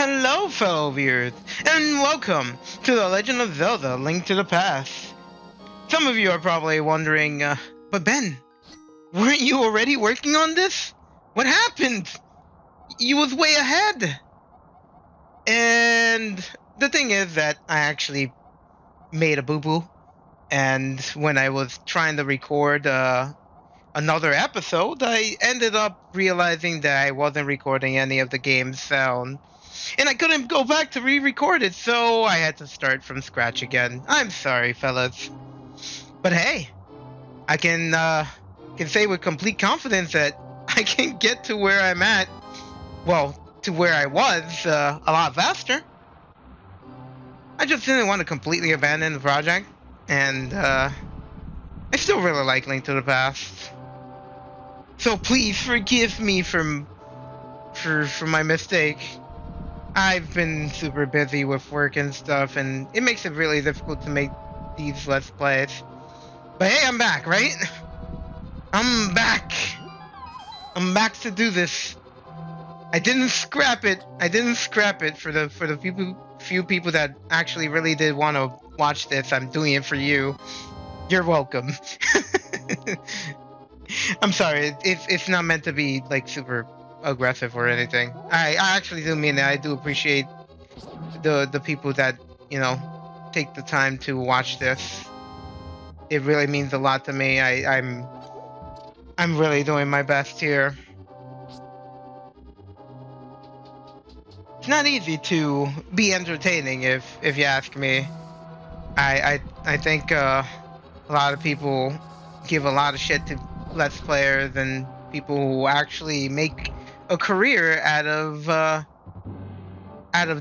Hello, fellow viewers, and welcome to The Legend of Zelda: Link to the Past. Some of you are probably wondering, but Ben, weren't you already working on this? What happened? You was way ahead. And the thing is that I actually made a boo-boo, and when I was trying to record another episode, I ended up realizing that I wasn't recording any of the game's sound. And I couldn't go back to re-record it, so I had to start from scratch again. I'm sorry, fellas. But hey, I can say with complete confidence that I can get to where I'm at, well, to where I was, a lot faster. I just didn't want to completely abandon the project, and I still really like Link to the Past. So please forgive me for my mistake. I've been super busy with work and stuff, and it makes it really difficult to make these Let's Plays. But hey, I'm back, right? I'm back! I'm back to do this. I didn't scrap it. For the few people that actually really did want to watch this. I'm doing it for you. You're welcome. I'm sorry. It's not meant to be like super aggressive or anything. I actually do mean that. I do appreciate the people that, you know, take the time to watch this. It really means a lot to me. I'm really doing my best here. It's not easy to be entertaining, if you ask me. I think a lot of people give a lot of shit to Let's Players and people who actually make a career out of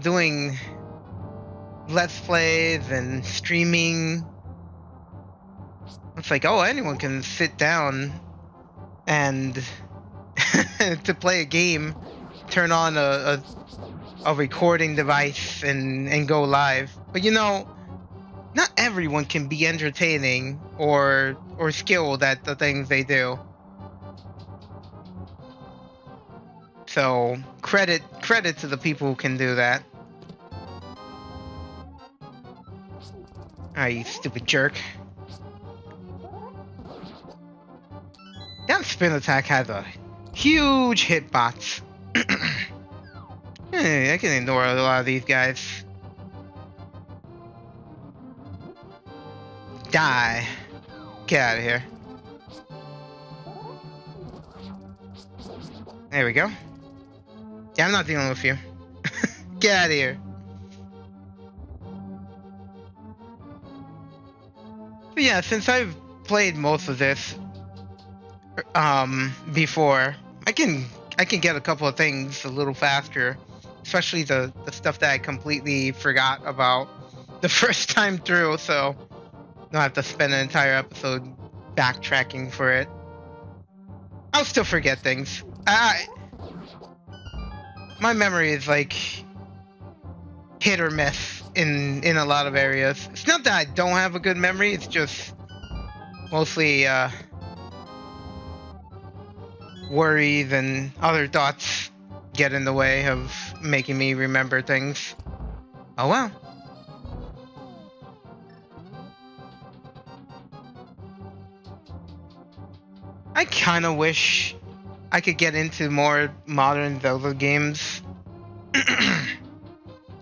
doing Let's Plays and streaming. It's like, oh, anyone can sit down and to play a game, turn on a recording device and go live. But you know, not everyone can be entertaining or skilled at the things they do. So credit to the people who can do that. Ah, you stupid jerk. That spin attack has a huge hitbox. Hey, I can ignore a lot of these guys. Die. Get out of here. There we go. Yeah, I'm not dealing with you. Get out of here. But yeah, since I've played most of this before, I can get a couple of things a little faster, especially the stuff that I completely forgot about the first time through, so don't have to spend an entire episode backtracking for it. I'll still forget things. My memory is like hit or miss in a lot of areas. It's not that I don't have a good memory, it's just mostly worries and other thoughts get in the way of making me remember things. Oh well. I kinda wish I could get into more modern Zelda games.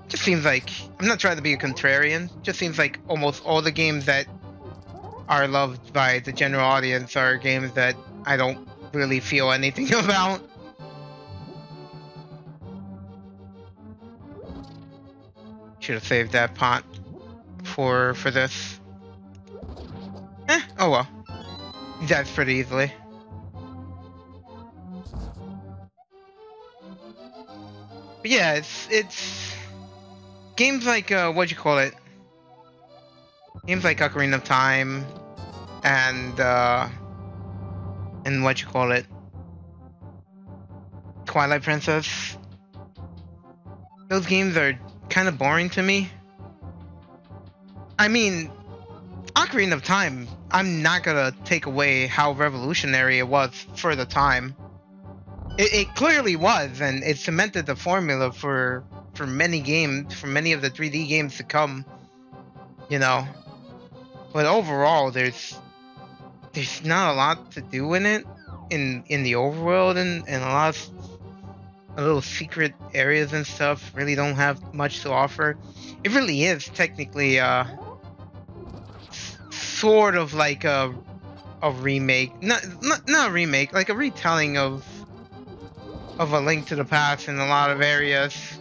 Just seems like, I'm not trying to be a contrarian, just seems like almost all the games that are loved by the general audience are games that I don't really feel anything about. Should have saved that pot for this. Oh well. He dies pretty easily. But yeah, it's games like what'd you call it? Games like Ocarina of Time and what you call it? Twilight Princess. Those games are kind of boring to me. I mean, Ocarina of Time, I'm not gonna take away how revolutionary it was for the time. It clearly was, and it cemented the formula for for many games, for many of the 3D games to come, you know. But overall, there's not a lot to do in it, in the overworld, and a lot of little secret areas and stuff really don't have much to offer. It really is technically sort of like a remake, not a remake, like a retelling of A Link to the Past in a lot of areas.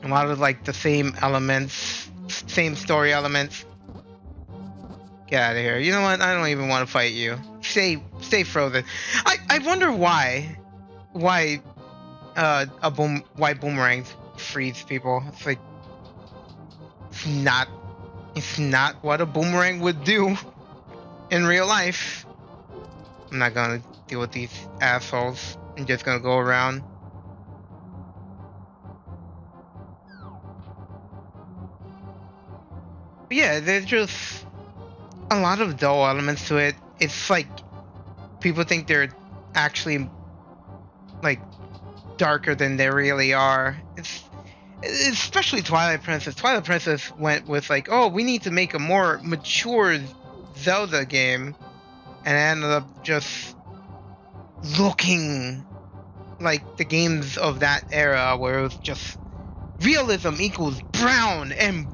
A lot of like the same elements, same story elements. Get out of here. You know what? I don't even want to fight you. Stay frozen. I wonder why why boomerangs freeze people. It's like it's not what a boomerang would do in real life. I'm not gonna deal with these assholes. I'm just gonna go around. But yeah, there's just a lot of dull elements to it. It's like people think they're actually like darker than they really are. It's especially Twilight Princess. Twilight Princess went with like, oh, we need to make a more mature Zelda game, and it ended up just looking like the games of that era, where it was just realism equals brown and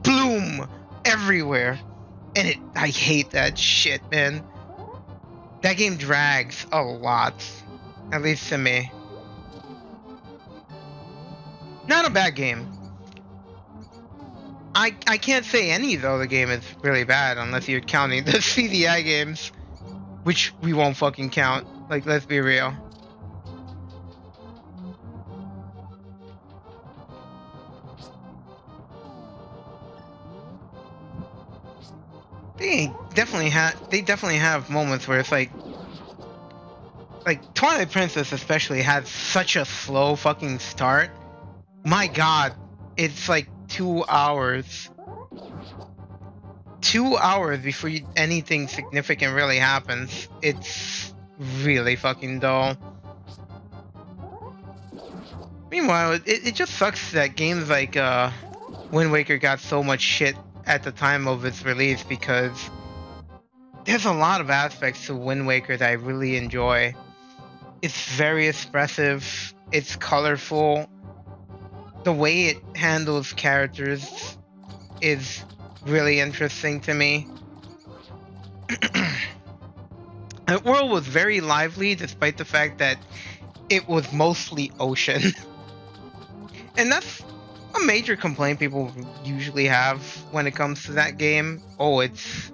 bloom everywhere. And I hate that shit, man. That game drags a lot, at least to me. Not a bad game. I can't say any though the game is really bad unless you're counting the CDI games, which we won't fucking count. Like, let's be real. They definitely have moments where it's like Twilight Princess especially had such a slow fucking start. My god, it's like 2 hours. 2 hours before anything significant really happens. It's really fucking dull. Meanwhile, it just sucks that games like Wind Waker got so much shit at the time of its release, because there's a lot of aspects to Wind Waker that I really enjoy. It's very expressive, it's colorful, the way it handles characters is really interesting to me. The world was very lively despite the fact that it was mostly ocean. And that's a major complaint people usually have when it comes to that game. Oh, its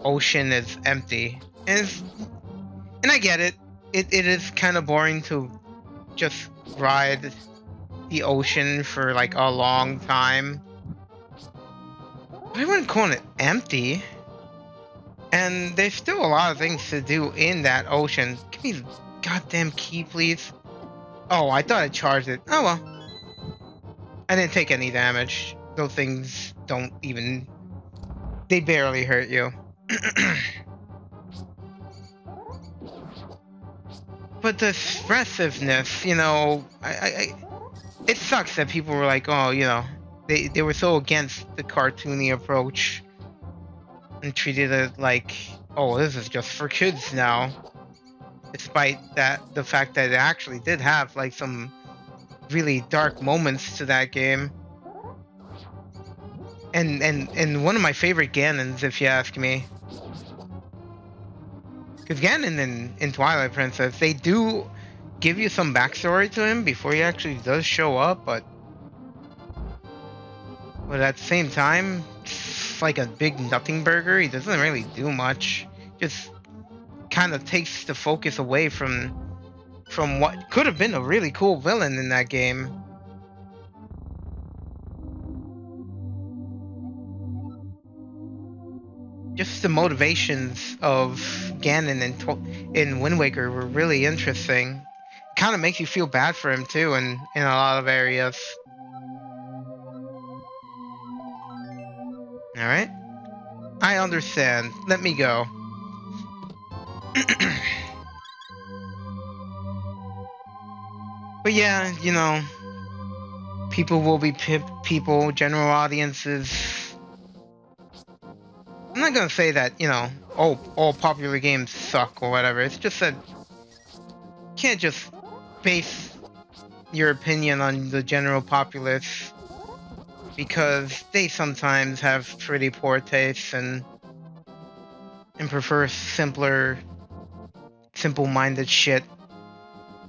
ocean is empty. And I get it. It is kind of boring to just ride the ocean for like a long time. But I wouldn't call it empty. And there's still a lot of things to do in that ocean. Give me the goddamn key, please. Oh, I thought I charged it. Oh well. I didn't take any damage. Those things don't even... They barely hurt you. But the expressiveness, you know, it sucks that people were like, oh, you know, they were so against the cartoony approach and treated it like, oh, this is just for kids now. Despite the fact that it actually did have like some really dark moments to that game. And one of my favorite Ganons, if you ask me. Because Ganon in Twilight Princess, they do give you some backstory to him before he actually does show up, but at the same time, it's like a big nothing burger. He doesn't really do much. Just kind of takes the focus away from what could have been a really cool villain in that game. Just the motivations of Ganon in Wind Waker were really interesting. Kind of makes you feel bad for him too in a lot of areas. Alright. I understand. Let me go. yeah, people will be people, general audiences. I'm not gonna say that, all popular games suck or whatever. It's just that you can't just base your opinion on the general populace because they sometimes have pretty poor tastes and prefer simple-minded shit.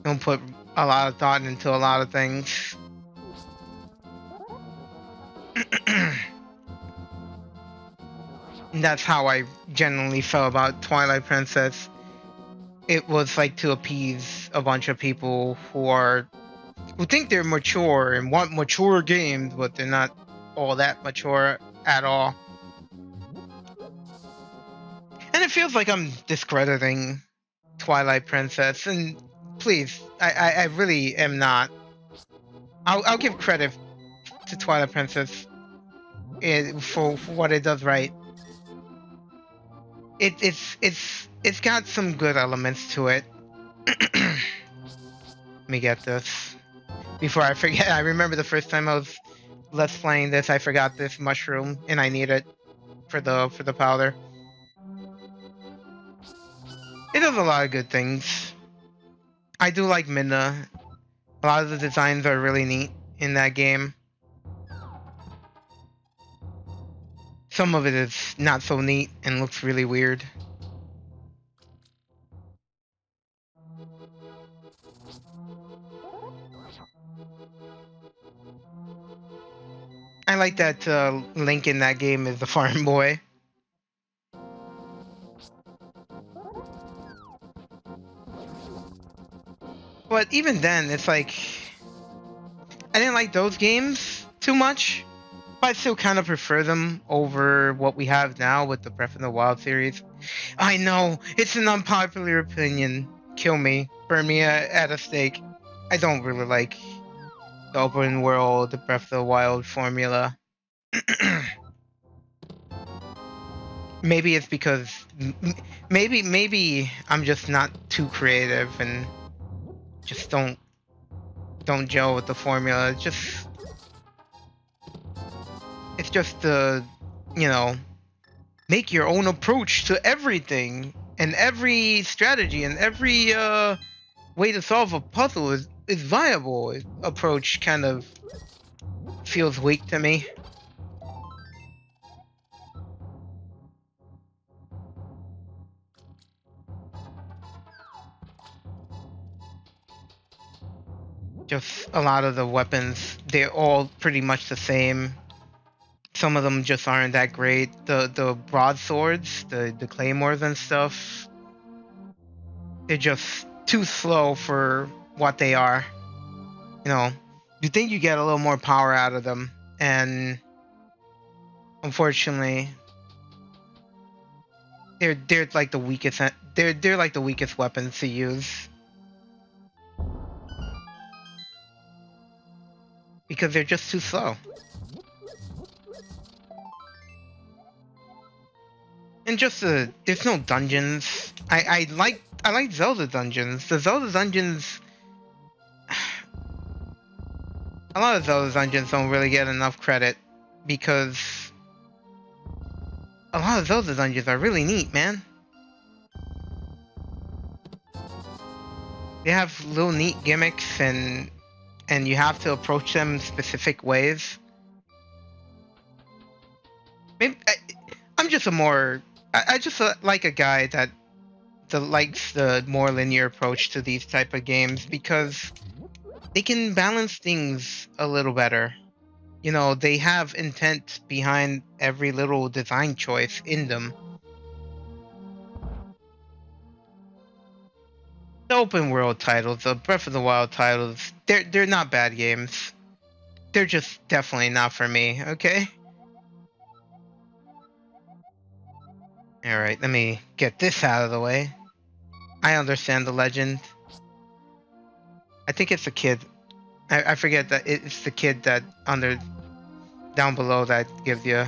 Don't put a lot of thought into a lot of things. And that's how I generally felt about Twilight Princess. It was like to appease a bunch of people who think they're mature and want mature games, but they're not all that mature at all. And it feels like I'm discrediting Twilight Princess, and please, I really am not. I'll give credit to Twilight Princess for what it does right. It's got some good elements to it. Let me get this before I forget. I remember the first time I was let's playing this, I forgot this mushroom, and I need it for the powder. It does a lot of good things. I do like Midna. A lot of the designs are really neat in that game. Some of it is not so neat and looks really weird. I like that Link in that game is the farm boy. But even then, it's like I didn't like those games too much, but I still kind of prefer them over what we have now with the Breath of the Wild series. I know, it's an unpopular opinion. Kill me, burn me at a stake. I don't really like the open world, the Breath of the Wild formula. Maybe it's because maybe I'm just not too creative and just don't gel with the formula. It's just the make your own approach to everything, and every strategy and every way to solve a puzzle is viable. Approach kind of feels weak to me. Just a lot of the weapons, they're all pretty much the same. Some of them just aren't that great. The broadswords, the claymores and stuff, they're just too slow for what they are. You think you get a little more power out of them, and unfortunately, they're like the weakest. They're like the weakest weapons to use because they're just too slow. And just there's no dungeons. I like Zelda dungeons. The Zelda dungeons, a lot of Zelda dungeons don't really get enough credit because a lot of Zelda dungeons are really neat, man. They have little neat gimmicks and you have to approach them specific ways. Maybe I'm just I just like a guy that likes the more linear approach to these type of games because they can balance things a little better. They have intent behind every little design choice in them. The open world titles, the Breath of the Wild titles, they're not bad games. They're just definitely not for me, okay? Alright, let me get this out of the way. I understand the legend. I think it's a kid. I forget that it's the kid that down below that gives you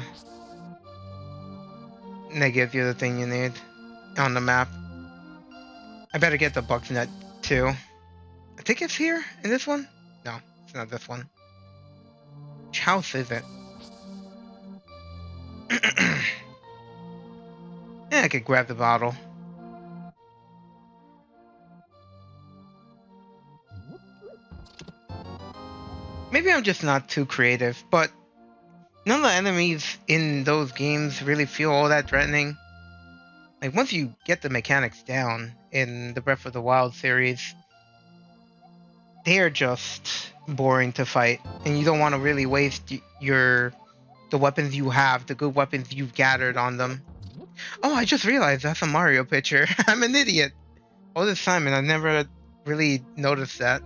the thing you need on the map. I better get the Bugsnet too. I think it's here in this one. No, it's not this one. Which house is it? Yeah, I could grab the bottle. Maybe I'm just not too creative, but none of the enemies in those games really feel all that threatening. Like, once you get the mechanics down in the Breath of the Wild series, they are just boring to fight, and you don't want to really waste the weapons you have, the good weapons you've gathered on them. Oh, I just realized that's a Mario picture. I'm an idiot. All this time, and I never really noticed that.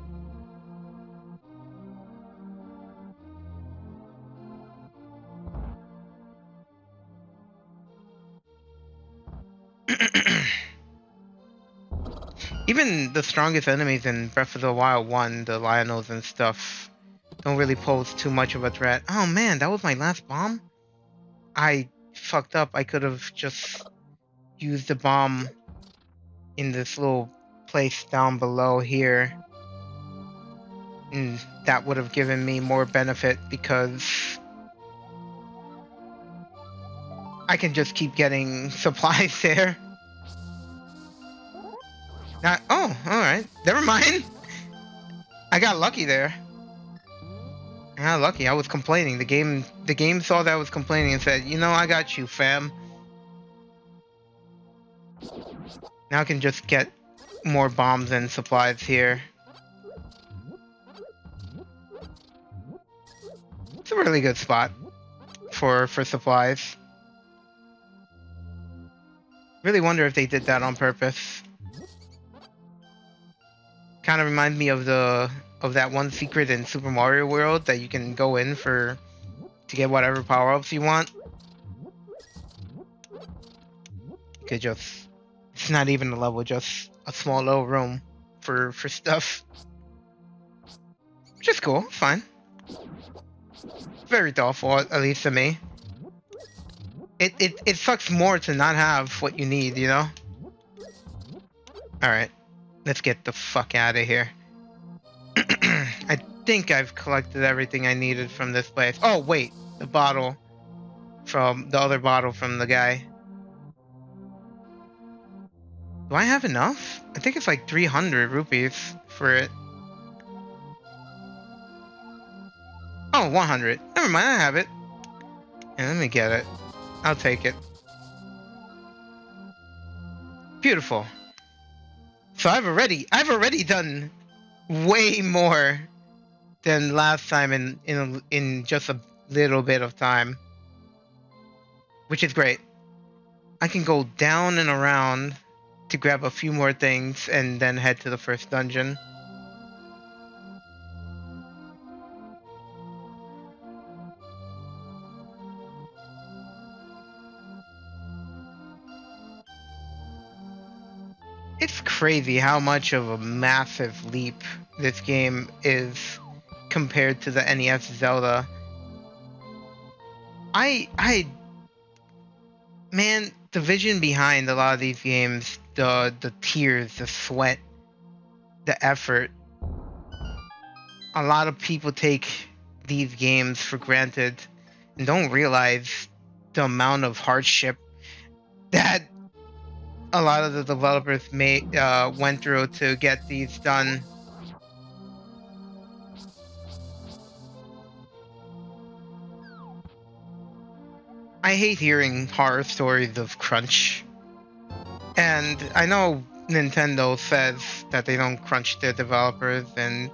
Even the strongest enemies in Breath of the Wild 1, the Lionels and stuff, don't really pose too much of a threat. Oh man, that was my last bomb? I fucked up. I could have just used the bomb in this little place down below here. And that would have given me more benefit because I can just keep getting supplies there. Not, oh, alright. Never mind. I got lucky there. I got lucky. I was complaining. The game saw that I was complaining and said, you know, I got you, fam. Now I can just get more bombs and supplies here. It's a really good spot for supplies. Really wonder if they did that on purpose. Kind of reminds me of that one secret in Super Mario World that you can go in to get whatever power-ups you want. You could just, it's not even a level, just a small little room for stuff. Which is cool, fine. Very thoughtful, at least to me. It sucks more to not have what you need, you know? Alright, let's get the fuck out of here. I think I've collected everything I needed from this place. Oh, wait, the bottle from the other bottle from the guy. Do I have enough? I think it's like 300 rupees for it. Oh, 100. Never mind, I have it. Yeah, let me get it. I'll take it. Beautiful. So I've already done way more than last time in just a little bit of time, which is great. I can go down and around to grab a few more things and then head to the first dungeon. It's crazy how much of a massive leap this game is compared to the NES Zelda. Man, the vision behind a lot of these games, the tears, the sweat, the effort. A lot of people take these games for granted and don't realize the amount of hardship that a lot of the developers went through to get these done. I hate hearing horror stories of crunch. And I know Nintendo says that they don't crunch their developers, and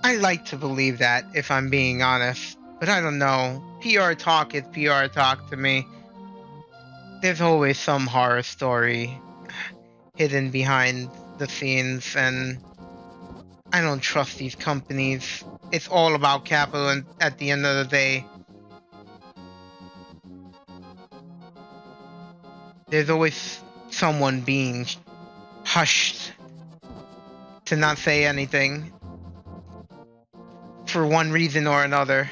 I like to believe that, if I'm being honest. But I don't know. PR talk is PR talk to me. There's always some horror story hidden behind the scenes, and I don't trust these companies. It's all about capital, and at the end of the day, there's always someone being hushed to not say anything for one reason or another.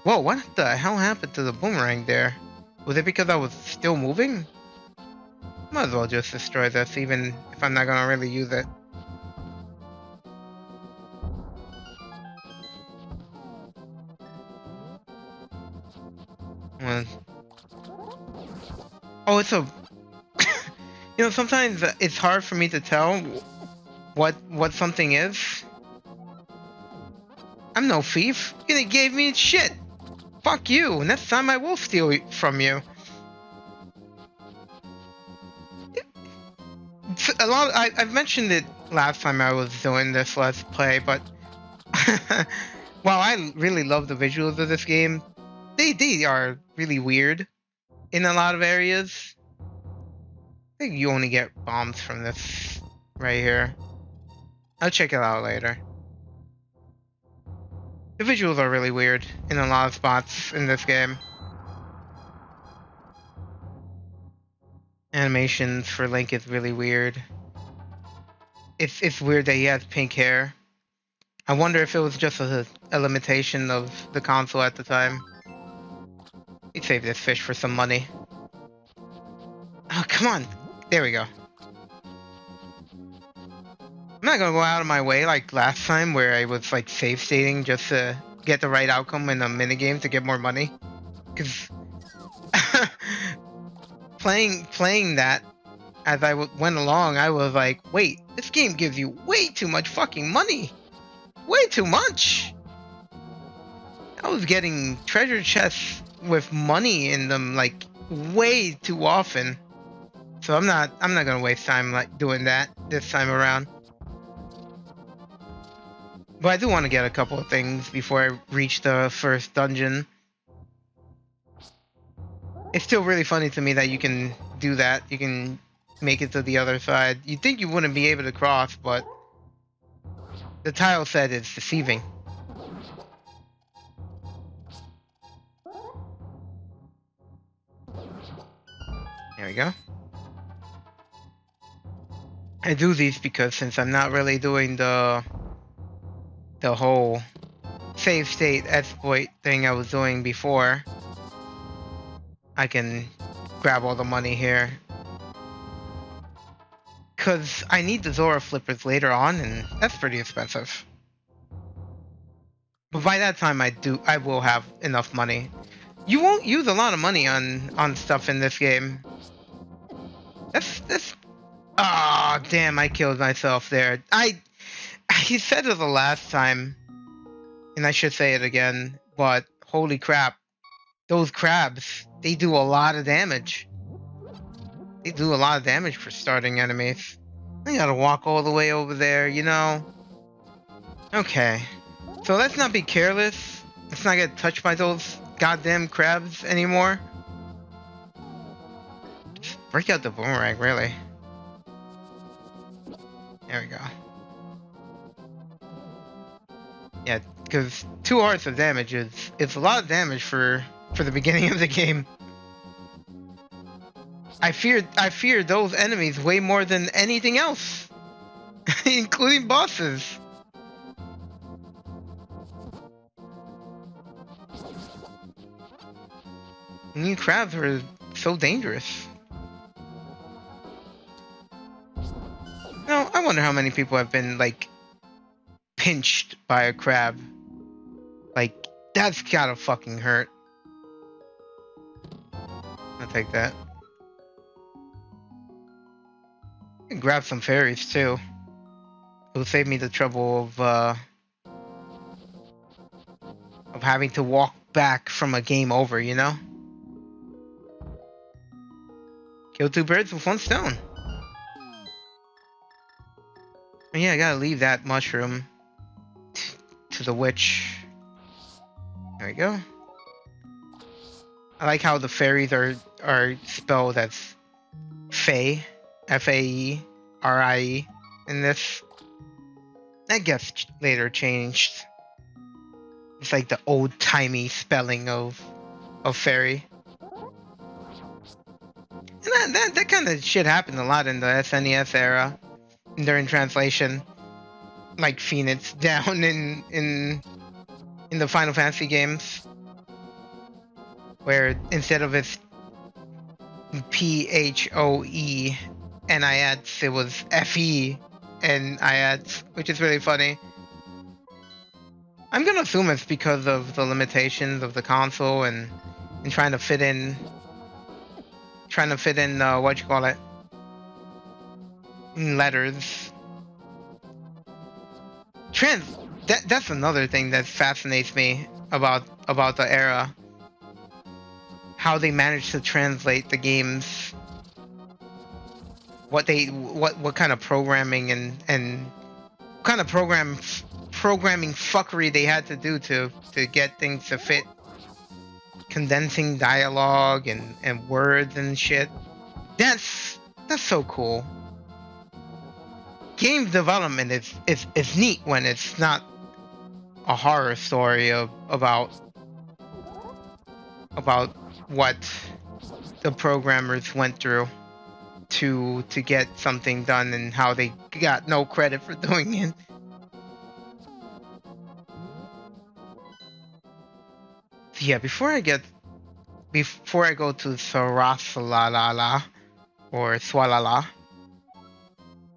Whoa, what the hell happened to the boomerang there? Was it because I was still moving? Might as well just destroy this, even if I'm not gonna really use it. Uh, oh, it's a. Sometimes it's hard for me to tell what something is. I'm no thief. You gave me shit. Fuck you. Next time I will steal from you. I've mentioned it last time I was doing this Let's Play, but while I really love the visuals of this game, they are really weird in a lot of areas. I think you only get bombs from this right here. I'll check it out later. The visuals are really weird in a lot of spots in this game. Animations for Link is really weird. It's weird that he has pink hair. I wonder if it was just a limitation of the console at the time. He'd save this fish for some money. Oh, come on. There we go. I'm not gonna go out of my way like last time where I was like save stating just to get the right outcome in a minigame to get more money. Because playing that as I went along, I was like, wait, this game gives you way too much fucking money. Way too much. I was getting treasure chests with money in them like way too often. So I'm not gonna waste time like doing that this time around. But I do want to get a couple of things before I reach the first dungeon. It's still really funny to me that you can do that. You can make it to the other side. You'd think you wouldn't be able to cross, but the tile said it's deceiving. There we go. I do these because since I'm not really doing the whole save state exploit thing I was doing before, I can grab all the money here. Because I need the Zora flippers later on, and that's pretty expensive. But by that time, I will have enough money. You won't use a lot of money on stuff in this game. That's. Ah, oh, damn! I killed myself there. I said it the last time, and I should say it again. But holy crap, those crabs, they do a lot of damage. They do a lot of damage for starting enemies. I gotta walk all the way over there, you know? Okay. So let's not be careless. Let's not get touched by those goddamn crabs anymore. Just break out the boomerang, really. There we go. Yeah, because 2 hearts of damage is a lot of damage for the beginning of the game. I feared those enemies way more than anything else, including bosses. And these crabs are so dangerous. Now, I wonder how many people have been like pinched by a crab. Like, that's gotta fucking hurt. I'll take that. I can grab some fairies too. It'll save me the trouble of having to walk back from a game over, you know? Kill 2 birds with 1 stone. And yeah, I gotta leave that mushroom to the witch. There we go. I like how the fairies are spelled as Fae, Faerie, in this. That gets later changed. It's like the old-timey spelling of fairy. And that kind of shit happened a lot in the SNES era during translation. Like Phoenix down in the Final Fantasy games, where instead of its PHOENIX, it was FENIX, which is really funny. I'm gonna assume it's because of the limitations of the console and and trying to fit in what you call it, letters. That's another thing that fascinates me about the era. How they managed to translate the games, what kind of programming and kind of programming fuckery they had to do to get things to fit, condensing dialogue and words and shit. That's so cool. Game development is neat when it's not a horror story about what the programmers went through to get something done and how they got no credit for doing it. Yeah, before I go to Sarasalala or Swalala,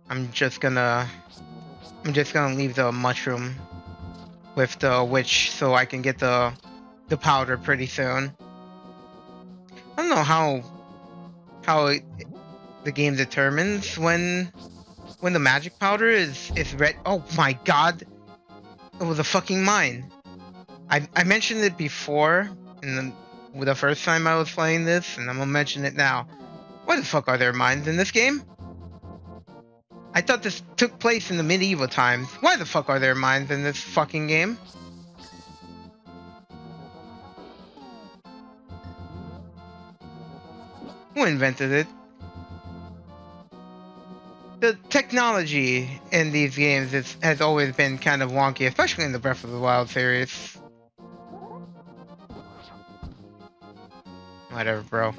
I'm just gonna leave the mushroom with the witch so I can get the powder pretty soon. I don't know how the game determines when the magic powder is red. Oh my god, it was a fucking mine. I mentioned it before the first time I was playing this, and I'm gonna mention it now. Why the fuck are there mines in this game? I thought this took place in the medieval times. Why the fuck are there mines in this fucking game? Who invented it? The technology in these games has always been kind of wonky, especially in the Breath of the Wild series. Whatever, bro.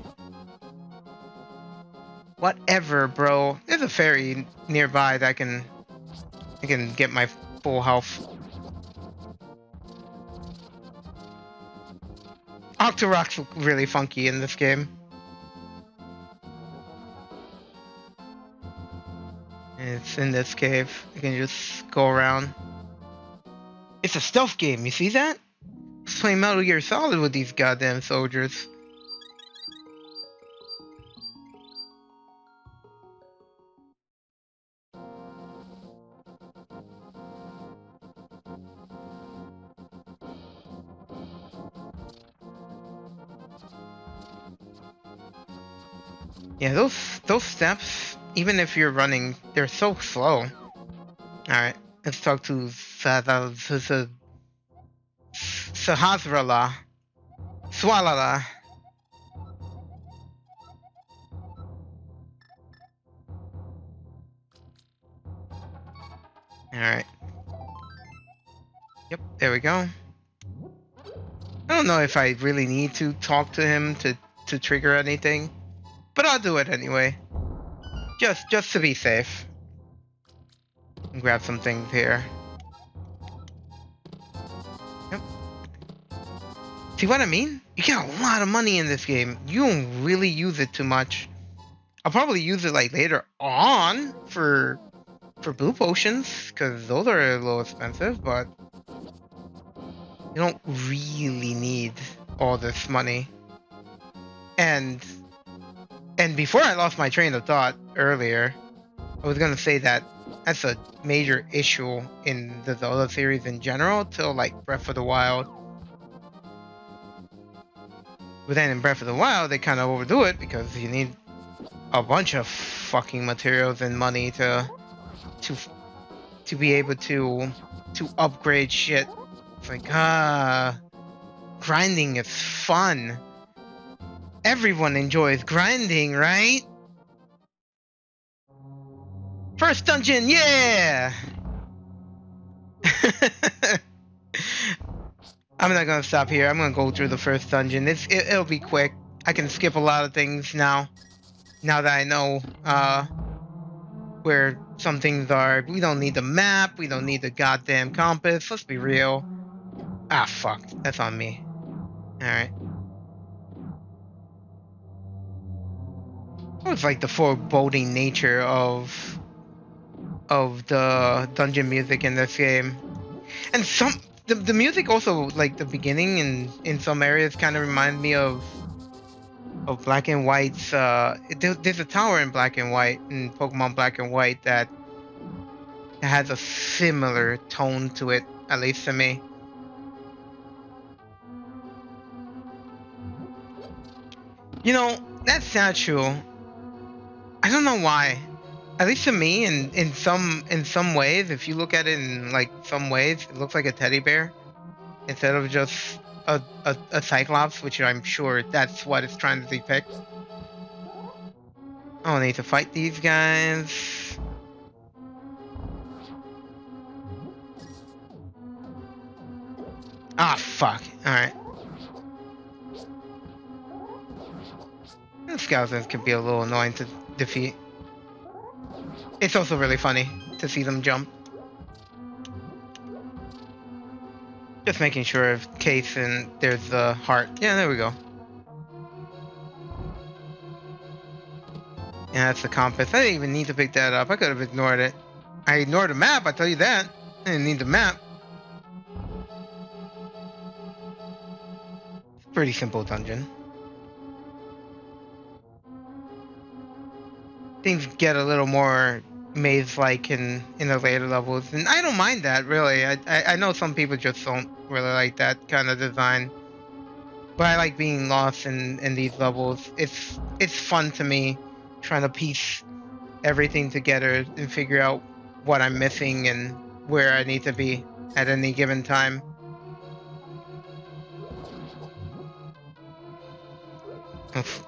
Whatever, bro. There's a fairy nearby that I can get my full health. Octoroks look really funky in this game. It's in this cave. You can just go around. It's a stealth game, you see that? I was playing Metal Gear Solid with these goddamn soldiers. Yeah, those steps, even if you're running, they're so slow. Alright, let's talk to Sahasrara. Swalala. Alright. Yep, there we go. I don't know if I really need to talk to him to trigger anything, but I'll do it anyway. Just to be safe. Grab some things here. Yep. See what I mean? You get a lot of money in this game. You don't really use it too much. I'll probably use it like later on for blue potions, because those are a little expensive, but you don't really need all this money. And before I lost my train of thought earlier, I was gonna say that that's a major issue in the Zelda series in general, till like Breath of the Wild. But then in Breath of the Wild, they kind of overdo it because you need a bunch of fucking materials and money to be able to upgrade shit. It's like, grinding is fun. Everyone enjoys grinding, right? First dungeon, yeah! I'm not gonna stop here. I'm gonna go through the first dungeon. It'll be quick. I can skip a lot of things now. Now that I know where some things are. We don't need the map. We don't need the goddamn compass. Let's be real. Ah, fuck. That's on me. Alright. It was like the foreboding nature of the dungeon music in this game. And the music also, like the beginning in some areas kind of remind me of of Black and White's. There's a tower in Black and White in Pokemon Black and White that has a similar tone to it, at least to me. You know, that statue, I don't know why. At least to me, in some ways, if you look at it in like some ways, it looks like a teddy bear instead of just a Cyclops, which I'm sure that's what it's trying to depict. I don't need to fight these guys. Ah, fuck. Alright. The skeletons can be a little annoying to defeat. It's also really funny to see them jump. Just making sure in case and there's the heart. Yeah, there we go. Yeah, that's the compass. I didn't even need to pick that up. I could have ignored it. I ignored the map, I tell you that. I didn't need the map. Pretty simple dungeon. Things get a little more maze-like in the later levels, and I don't mind that really. I know some people just don't really like that kind of design, but I like being lost in these levels. It's fun to me trying to piece everything together and figure out what I'm missing and where I need to be at any given time.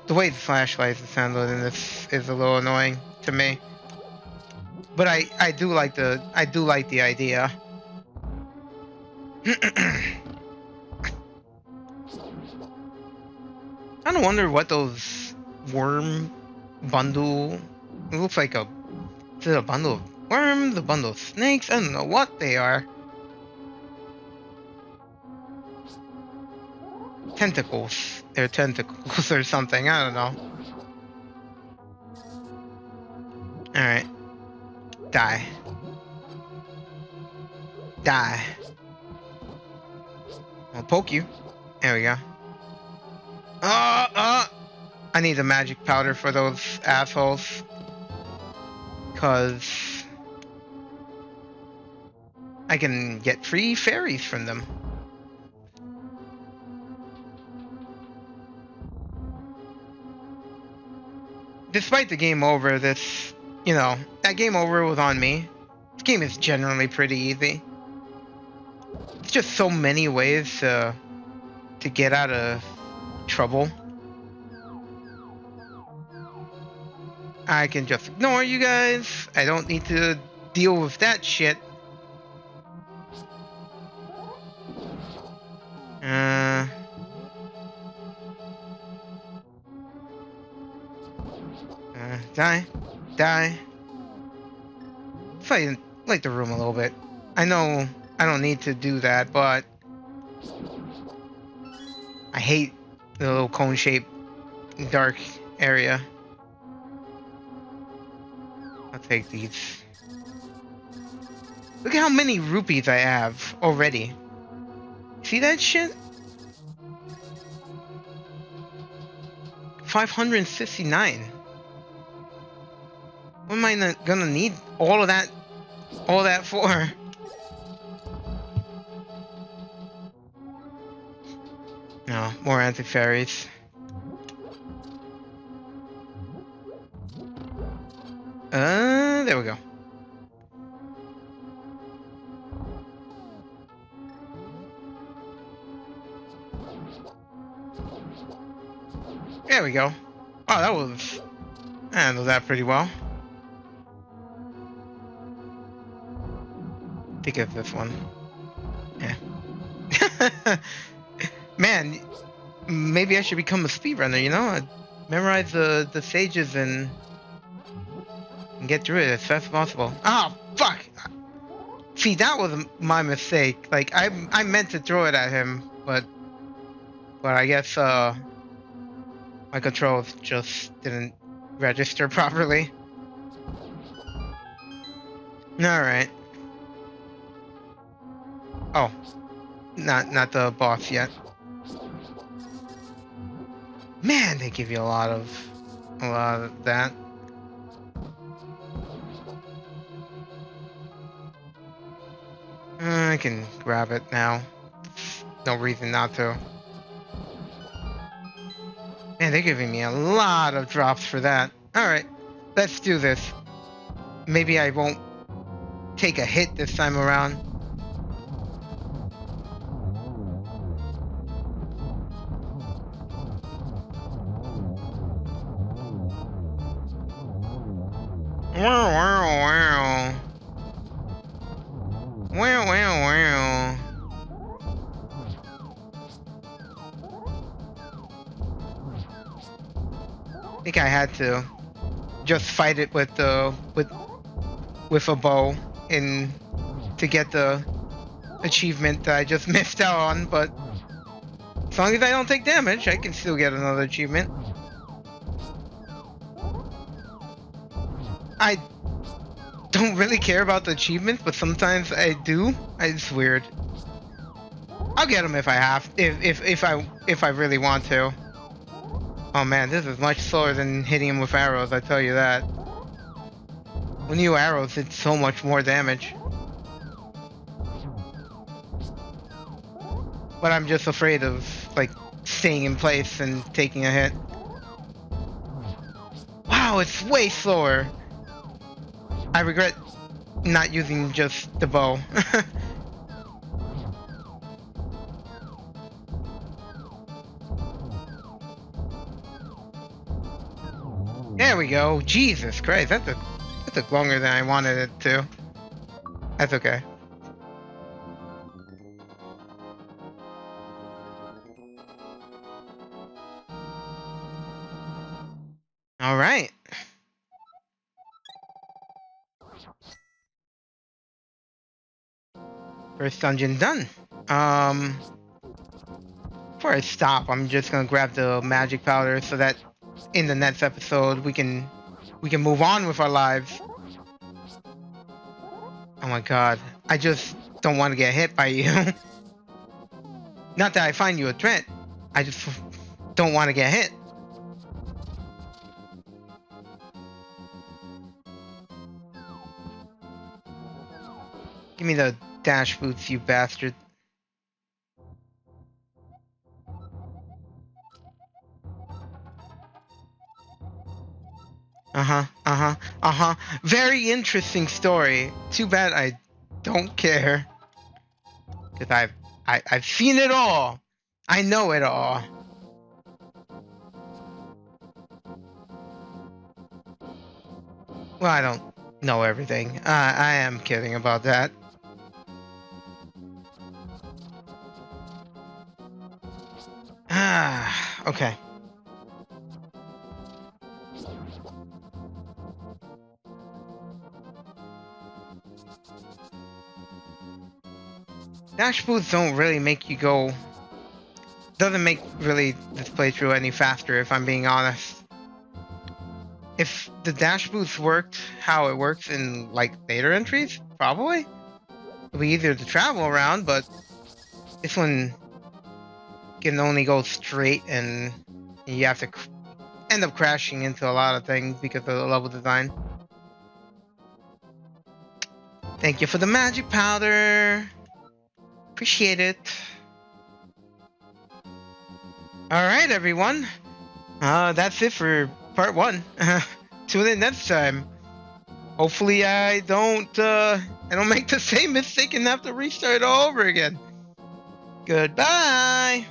The way the flashlights is handled in this is a little annoying to me, but I do like the idea. I don't wonder what those worm bundle. It looks like is it a bundle of worms, a bundle of snakes? I don't know what they are. Tentacles. They're tentacles or something. I don't know. Alright. Die. Die. I'll poke you. There we go. I need the magic powder for those assholes. Cause I can get free fairies from them. Despite the game over, that game over was on me. This game is generally pretty easy. It's just so many ways to get out of trouble. I can just ignore you guys. I don't need to deal with that shit. Die. Fight like the room a little bit. I know I don't need to do that, but I hate the little cone-shaped dark area. I'll take these. Look at how many rupees I have already. See that shit? 569. What am I gonna need all that for? No, more anti-fairies. There we go. There we go. Oh, I handled that pretty well. Think of this one. Yeah. Man, maybe I should become a speedrunner, you know? I'd memorize the stages and get through it as fast as possible. Oh, fuck! See, that was my mistake. Like, I meant to throw it at him, but I guess, my controls just didn't register properly. Alright. Oh. Not the boss yet. Man, they give you a lot of that. I can grab it now. No reason not to. Man, they're giving me a lot of drops for that. Alright, let's do this. Maybe I won't take a hit this time around. Wow, wow, wow. Wow, wow, wow. I think I had to just fight it with a bow in to get the achievement that I just missed out on, but as long as I don't take damage, I can still get another achievement. I don't really care about the achievements, but sometimes I do. It's weird. I'll get them if I have, if I really want to. Oh man, this is much slower than hitting him with arrows, I tell you that. When you arrows, it's so much more damage. But I'm just afraid of, like, staying in place and taking a hit. Wow, it's way slower. I regret not using just the bow. There we go. Jesus Christ, that took longer than I wanted it to. That's okay. All right. First dungeon done. Before I stop, I'm just gonna grab the magic powder so that in the next episode we can move on with our lives. Oh my god, I just don't want to get hit by you. Not that I find you a threat, I just don't want to get hit. Give me the dash boots, you bastard. Very interesting story. Too bad I don't care. Because I've seen it all. I know it all. Well, I don't know everything. I am kidding about that. Okay. Dash boots don't really make you go... Doesn't make really this playthrough any faster, if I'm being honest. If the dash boots worked how it works in, like, later entries, probably. It'll be easier to travel around, but this one can only go straight, and you have to end up crashing into a lot of things because of the level design. Thank you for the magic powder. Appreciate it. Alright, everyone. That's it for part 1. Tune in next time. Hopefully I don't make the same mistake and have to restart all over again. Goodbye!